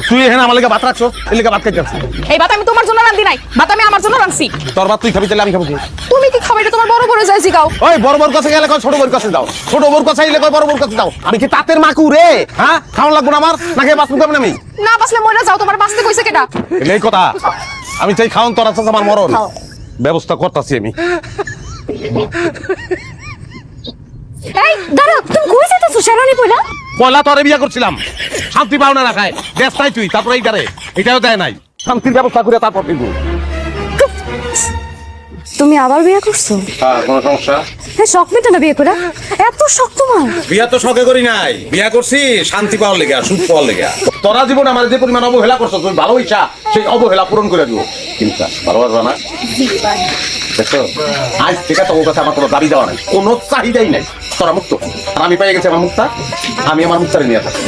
তুই এখানে আমার লেগে ভাত রাখছো, এই লেগে ভাত খাইতে আসছি। এই ভাত আমি তোমার জন্য রান্ধি নাই, ভাত আমি আমার জন্য রাঁধছি। তোর ভাত তুই খাবি, তাহলে আমি খাবো কি? তুমি কি খাবে? এটা তোমার বড় বড় যাইছি গাও। ওই বড় বড় কাছে গেলে কয় ছোট বড় কাছে যাও, ছোট বড় কাছে গেলে কয় বড় বড় কাছে যাও। আমি কি তাঁতের মাকু রে? হ্যাঁ, খাওয়া লাগবো না আমার, নাকি বাঁচবো কেমন আমি? না বাসলে মরে যাও, তোমার বাঁচতে কইছে কেডা? এই কথা আমি চাই, খাওন তোর আছে আমার মরণ। খাও। ব্যবস্থা করতেছি আমি। এই দাঁড়াও, তুমি কই যাইতাছো শেরানি পয়লা? পয়লা তোরে বিয়া করছিলাম, শান্তি পাও না রাখায় দেশ তাই তুই, তারপরে এইটারে এটাও দেয় নাই, শান্তির ব্যবস্থা করে তারপর কিন্তু। তুমি আবার বিয়ে করছো? হ্যাঁ, কোনো সমস্যা? হ্যাঁ, শখ মেটে না বিয়ে করে? এত শখ তোমার? বিয়া তো শখে করি নাই, বিয়া করছি শান্তি পাওয়ার লেগে, সুখ পাওয়ার লেগে। তোরা জীবন আমার যে পরিমাণ অবহেলা করছো, তুমি ভালো ইচ্ছা সেই অবহেলা পূরণ করে দিও। কিন্তু ভালোবাসবা না? দেখছো, আজ থেকে তোর কাছে আমার কোনো দাবি দেওয়া নাই, কোনো চাহিদাই নাই। তোরা মুক্ত, আর আমি পেয়ে গেছি আমার মুক্তা, আমি আমার মুক্তারে নিয়ে থাকি।